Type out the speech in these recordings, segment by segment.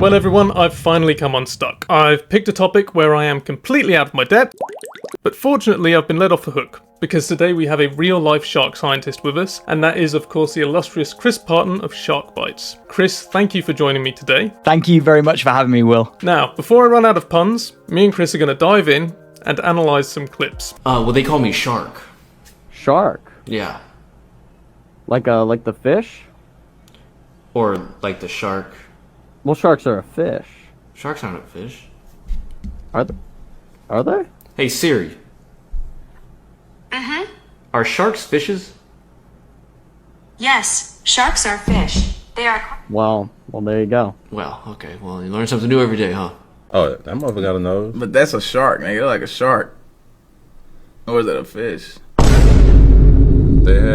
Well everyone, I've finally come unstuck. I've picked a topic where I am completely out of my depth, but fortunately I've been let off the hook, because today we have a real-life shark scientist with us, and that is of course the illustrious Chris Parton of Shark Bytes. Chris, thank you for joining me today. Thank you very much for having me, Will. Now, before I run out of puns, me and Chris are going to dive in and analyse some clips. Well, they call me Shark. Shark? Yeah. Like the fish? Or like the shark. Well, sharks are a fish. Sharks aren't a fish. Are they? Hey Siri. Mm-hmm. Are sharks fishes? Yes, sharks are fish. They are... Well, there you go. Well, okay. Well, you learn something new every day, huh? Oh, that motherfucker got a nose. But that's a shark, nigga. Like a shark. Or is that a fish?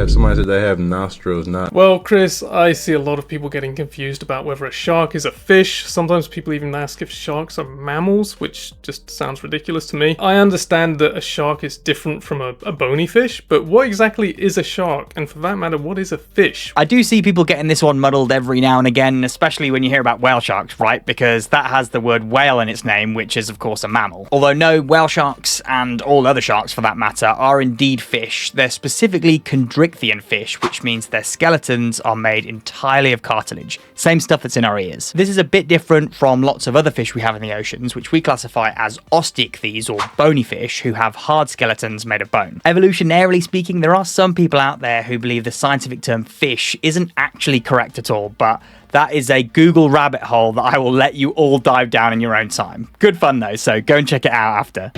Somebody said they have nostrils, not... Well, Chris, I see a lot of people getting confused about whether a shark is a fish. Sometimes people even ask if sharks are mammals, which just sounds ridiculous to me. I understand that a shark is different from a bony fish, but what exactly is a shark? And for that matter, what is a fish? I do see people getting this one muddled every now and again, especially when you hear about whale sharks, right? Because that has the word whale in its name, which is of course a mammal. Although no, whale sharks, and all other sharks for that matter, are indeed fish. They're specifically chondrichthyan fish, which means their skeletons are made entirely of cartilage. Same stuff that's in our ears. This is a bit different from lots of other fish we have in the oceans, which we classify as osteichthyes, or bony fish, who have hard skeletons made of bone. Evolutionarily speaking, there are some people out there who believe the scientific term fish isn't actually correct at all, but that is a Google rabbit hole that I will let you all dive down in your own time. Good fun though, so go and check it out after.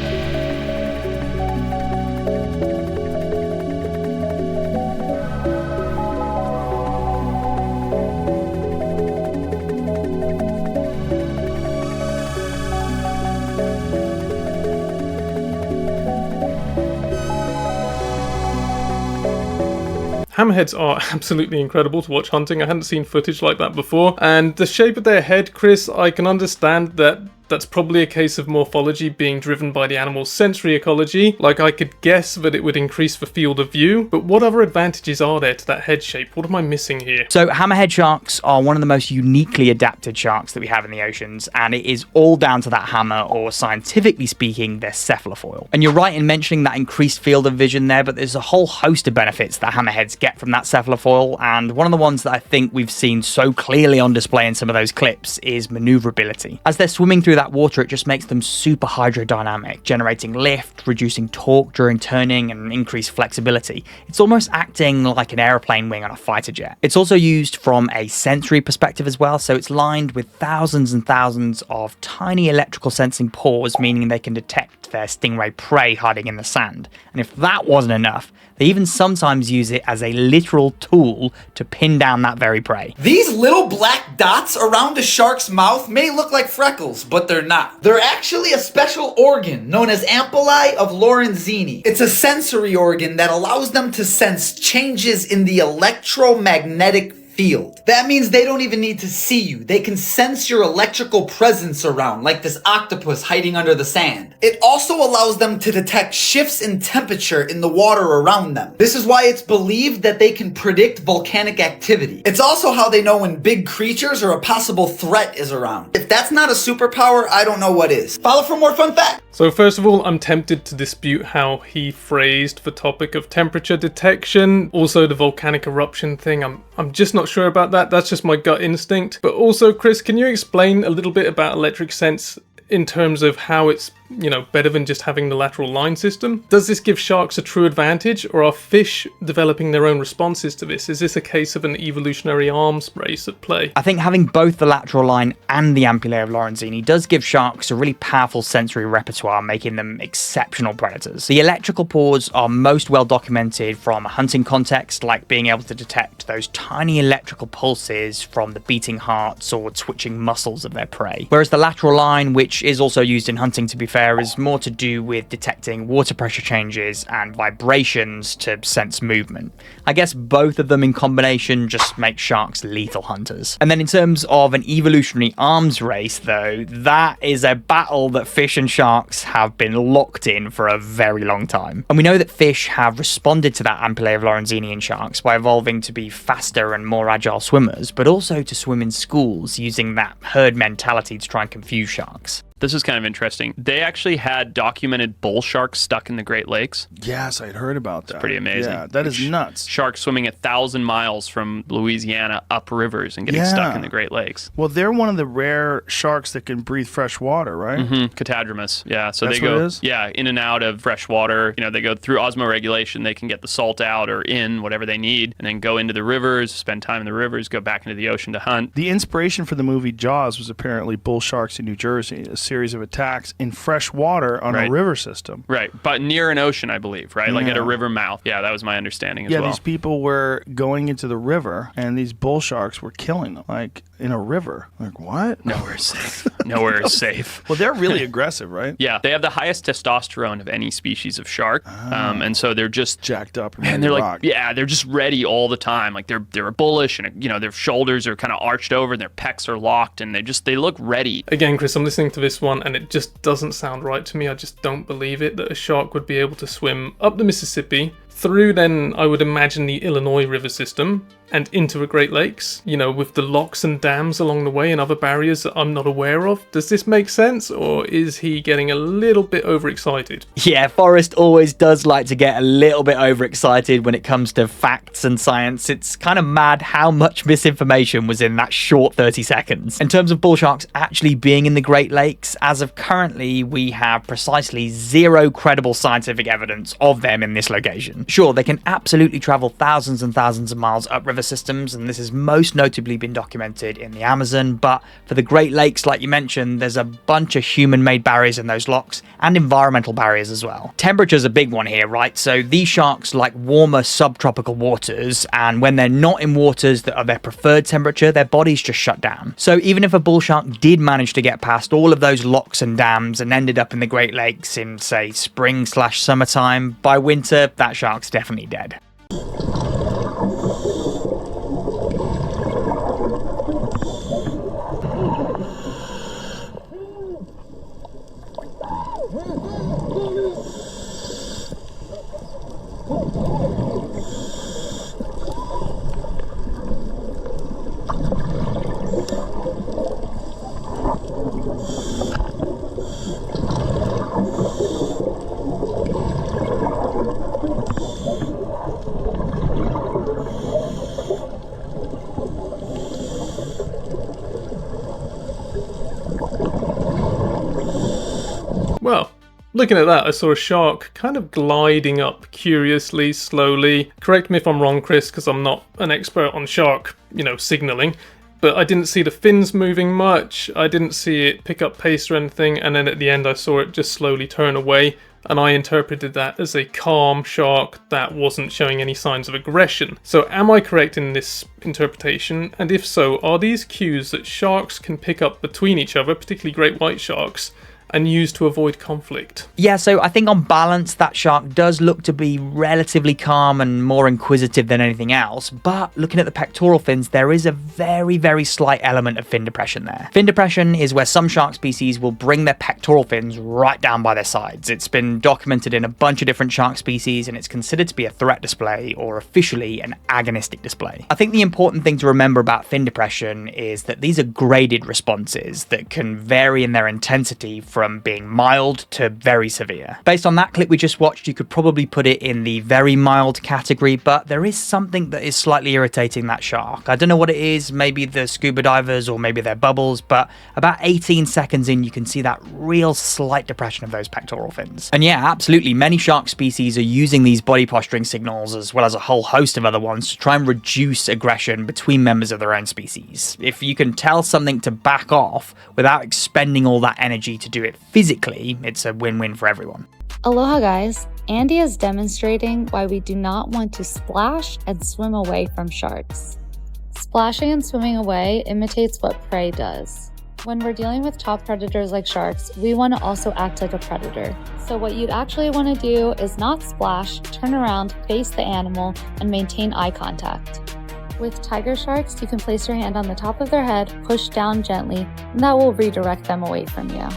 Hammerheads are absolutely incredible to watch hunting. I hadn't seen footage like that before. And the shape of their head, Chris, I can understand that that's probably a case of morphology being driven by the animal's sensory ecology. Like, I could guess that it would increase the field of view, but what other advantages are there to that head shape? What am I missing here? So hammerhead sharks are one of the most uniquely adapted sharks that we have in the oceans, and it is all down to that hammer, or scientifically speaking, their cephalofoil. And you're right in mentioning that increased field of vision there, but there's a whole host of benefits that hammerheads get from that cephalofoil, and one of the ones that I think we've seen so clearly on display in some of those clips is maneuverability. As they're swimming through that water, it just makes them super hydrodynamic, generating lift, reducing torque during turning, and increased flexibility. It's almost acting like an aeroplane wing on a fighter jet. It's also used from a sensory perspective as well, so it's lined with thousands and thousands of tiny electrical sensing pores, meaning they can detect their stingray prey hiding in the sand. And if that wasn't enough, they even sometimes use it as a literal tool to pin down that very prey. These little black dots around a shark's mouth may look like freckles, but they're not. They're actually a special organ known as ampullae of Lorenzini. It's a sensory organ that allows them to sense changes in the electromagnetic field. That means they don't even need to see you. They can sense your electrical presence around, like this octopus hiding under the sand. It also allows them to detect shifts in temperature in the water around them. This is why it's believed that they can predict volcanic activity. It's also how they know when big creatures or a possible threat is around. If that's not a superpower, I don't know what is. Follow for more fun facts. So first of all, I'm tempted to dispute how he phrased the topic of temperature detection. Also the volcanic eruption thing, I'm just not sure about that. That's just my gut instinct. But also, Chris, can you explain a little bit about electric sense in terms of how it's, better than just having the lateral line system? Does this give sharks a true advantage, or are fish developing their own responses to this? Is this a case of an evolutionary arms race at play? I think having both the lateral line and the ampullae of Lorenzini does give sharks a really powerful sensory repertoire, making them exceptional predators. The electrical pores are most well documented from a hunting context, like being able to detect those tiny electrical pulses from the beating hearts or twitching muscles of their prey. Whereas the lateral line, which is also used in hunting to be fair, is more to do with detecting water pressure changes and vibrations to sense movement. I guess both of them in combination just make sharks lethal hunters. And then in terms of an evolutionary arms race, though, that is a battle that fish and sharks have been locked in for a very long time. And we know that fish have responded to that ampullae of Lorenzini in sharks by evolving to be faster and more agile swimmers, but also to swim in schools using that herd mentality to try and confuse sharks. This is kind of interesting. They actually had documented bull sharks stuck in the Great Lakes. Yes, I'd heard about that. It's pretty amazing. Yeah, that is nuts. Sharks swimming 1,000 miles from Louisiana up rivers and getting stuck in the Great Lakes. Well, they're one of the rare sharks that can breathe fresh water, right? Mm-hmm. Catadromous. Yeah. So That's they go what it is? Yeah, in and out of fresh water. You know, they go through osmoregulation. They can get the salt out or in, whatever they need, and then go into the rivers, spend time in the rivers, go back into the ocean to hunt. The inspiration for the movie Jaws was apparently bull sharks in New Jersey, a series of attacks in fresh water on a river system. Right, but near an ocean, I believe, right? Like at a river mouth. Yeah, that was my understanding as well. Yeah, these people were going into the river, and these bull sharks were killing them, like in a river. Like, what? Nowhere is safe. Nowhere is safe. Well, they're really aggressive, right? Yeah, they have the highest testosterone of any species of shark, and so they're just jacked up. And they're like, they're just ready all the time. Like they're bullish, and their shoulders are kind of arched over, and their pecs are locked, and they look ready. Again, Chris, I'm listening to this one, and it just doesn't sound right to me. I just don't believe it that a shark would be able to swim up the Mississippi, through then, I would imagine, the Illinois River system, and into the Great Lakes, with the locks and dams along the way and other barriers that I'm not aware of. Does this make sense, or is he getting a little bit overexcited? Yeah, Forrest always does like to get a little bit overexcited when it comes to facts and science. It's kind of mad how much misinformation was in that short 30 seconds. In terms of bull sharks actually being in the Great Lakes, as of currently, we have precisely 0 credible scientific evidence of them in this location. Sure, they can absolutely travel thousands and thousands of miles up river systems, and this has most notably been documented in the Amazon, but for the Great Lakes, like you mentioned, there's a bunch of human-made barriers in those locks, and environmental barriers as well. Temperature's a big one here, right? So these sharks like warmer subtropical waters, and when they're not in waters that are their preferred temperature, their bodies just shut down. So even if a bull shark did manage to get past all of those locks and dams and ended up in the Great Lakes in, say, spring/summertime, by winter, that shark's definitely dead. Well, looking at that, I saw a shark kind of gliding up curiously, slowly. Correct me if I'm wrong, Chris, because I'm not an expert on shark, signaling. But I didn't see the fins moving much. I didn't see it pick up pace or anything. And then at the end, I saw it just slowly turn away. And I interpreted that as a calm shark that wasn't showing any signs of aggression. So am I correct in this interpretation? And if so, are these cues that sharks can pick up between each other, particularly great white sharks, and use to avoid conflict? Yeah, so I think on balance, that shark does look to be relatively calm and more inquisitive than anything else, but looking at the pectoral fins, there is a very, very slight element of fin depression there. Fin depression is where some shark species will bring their pectoral fins right down by their sides. It's been documented in a bunch of different shark species, and it's considered to be a threat display or officially an agonistic display. I think the important thing to remember about fin depression is that these are graded responses that can vary in their intensity from being mild to very severe. Based on that clip we just watched, you could probably put it in the very mild category, but there is something that is slightly irritating that shark. I don't know what it is, maybe the scuba divers or maybe their bubbles, but about 18 seconds in, you can see that real slight depression of those pectoral fins. And yeah, absolutely, many shark species are using these body posturing signals, as well as a whole host of other ones, to try and reduce aggression between members of their own species. If you can tell something to back off without expending all that energy to do it physically, it's a win-win for everyone. Aloha guys, Andy is demonstrating why we do not want to splash and swim away from sharks. Splashing and swimming away imitates what prey does. When we're dealing with top predators like sharks, we want to also act like a predator. So what you'd actually want to do is not splash, turn around, face the animal, and maintain eye contact. With tiger sharks, you can place your hand on the top of their head, push down gently, and that will redirect them away from you.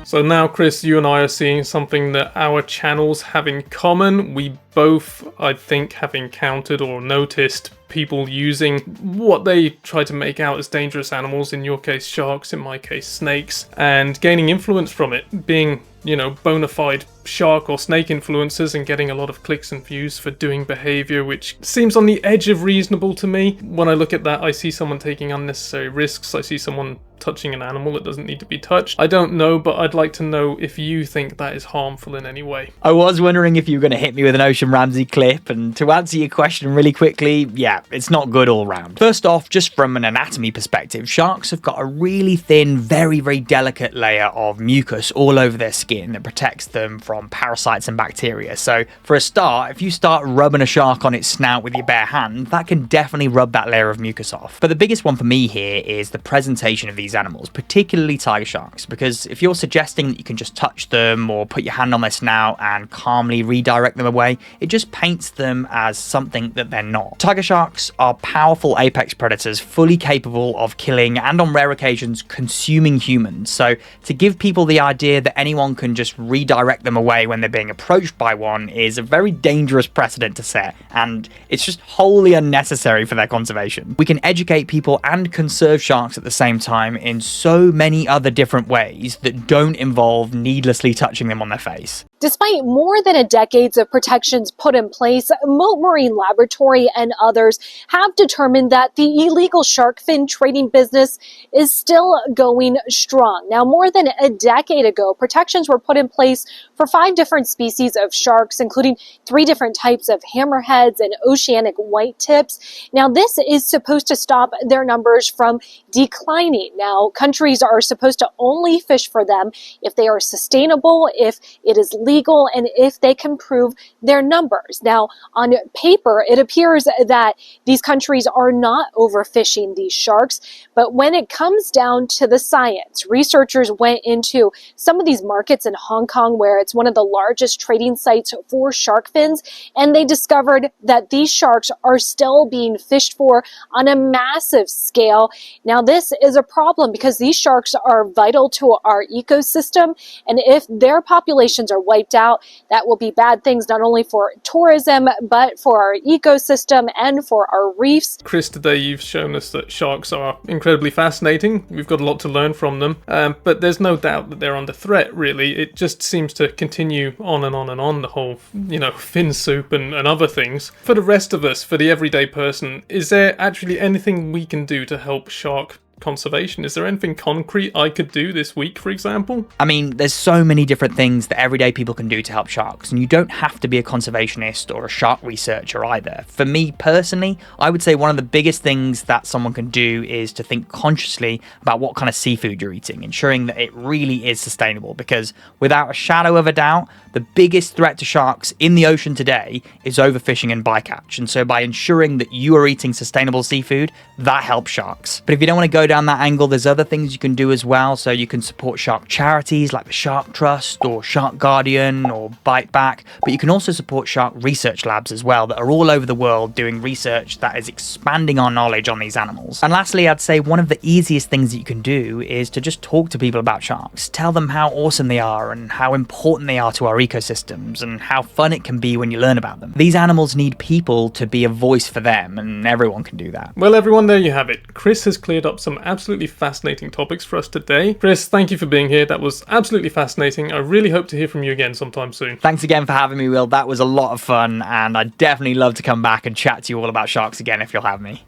So now, Chris, you and I are seeing something that our channels have in common. We both, I think, have encountered or noticed people using what they try to make out as dangerous animals, in your case sharks, in my case snakes, and gaining influence from it, being, you know, bona fide shark or snake influencers and getting a lot of clicks and views for doing behavior which seems on the edge of reasonable to me. When I look at that, I see someone taking unnecessary risks. I see someone touching an animal that doesn't need to be touched. I don't know, but I'd like to know if you think that is harmful in any way. I was wondering if you were going to hit me with an Ocean Ramsey clip, and to answer your question really quickly, yeah, it's not good all round. First off, just from an anatomy perspective, sharks have got a really thin, very, very delicate layer of mucus all over their skin that protects them from parasites and bacteria. So for a start, if you start rubbing a shark on its snout with your bare hand, that can definitely rub that layer of mucus off. But the biggest one for me here is the presentation of these animals, particularly tiger sharks, because if you're suggesting that you can just touch them or put your hand on their snout and calmly redirect them away, it just paints them as something that they're not. Tiger sharks are powerful apex predators, fully capable of killing and on rare occasions consuming humans. So to give people the idea that anyone can just redirect them away when they're being approached by one is a very dangerous precedent to set, and it's just wholly unnecessary for their conservation. We can educate people and conserve sharks at the same time in so many other different ways that don't involve needlessly touching them on their face. Despite more than a decade of protections put in place, Moat Marine Laboratory and others have determined that the illegal shark fin trading business is still going strong. Now, more than a decade ago, protections were put in place for 5 different species of sharks, including 3 different types of hammerheads and oceanic white tips. Now, this is supposed to stop their numbers from declining. Now, countries are supposed to only fish for them if they are sustainable, if it is legal, and if they can prove their numbers. Now, on paper, it appears that these countries are not overfishing these sharks, but when it comes down to the science, researchers went into some of these markets in Hong Kong, where it's one of the largest trading sites for shark fins, and they discovered that these sharks are still being fished for on a massive scale. Now, this is a problem because these sharks are vital to our ecosystem, and if their populations are wiped out, that will be bad things not only for tourism, but for our ecosystem and for our reefs. Chris, today you've shown us that sharks are incredibly fascinating. We've got a lot to learn from them, but there's no doubt that they're under threat, really. It just seems to continue on and on and on, the whole, you know, fin soup and other things. For the rest of us, for the everyday person, is there actually anything we can do to help shark conservation? Is there anything concrete I could do this week, for example? I mean, there's so many different things that everyday people can do to help sharks, and you don't have to be a conservationist or a shark researcher either. For me personally, I would say one of the biggest things that someone can do is to think consciously about what kind of seafood you're eating, ensuring that it really is sustainable, because without a shadow of a doubt, the biggest threat to sharks in the ocean today is overfishing and bycatch. And so by ensuring that you are eating sustainable seafood, that helps sharks. But if you don't want to go down that angle, there's other things you can do as well. So you can support shark charities like the Shark Trust or Shark Guardian or Bite Back, but you can also support shark research labs as well that are all over the world doing research that is expanding our knowledge on these animals. And lastly, I'd say one of the easiest things that you can do is to just talk to people about sharks. Tell them how awesome they are and how important they are to our ecosystems and how fun it can be when you learn about them. These animals need people to be a voice for them, and everyone can do that. Well, everyone, there you have it. Chris has cleared up some absolutely fascinating topics for us today. Chris, thank you for being here. That was absolutely fascinating. I really hope to hear from you again sometime soon. Thanks again for having me, Will. That was a lot of fun, and I'd definitely love to come back and chat to you all about sharks again if you'll have me.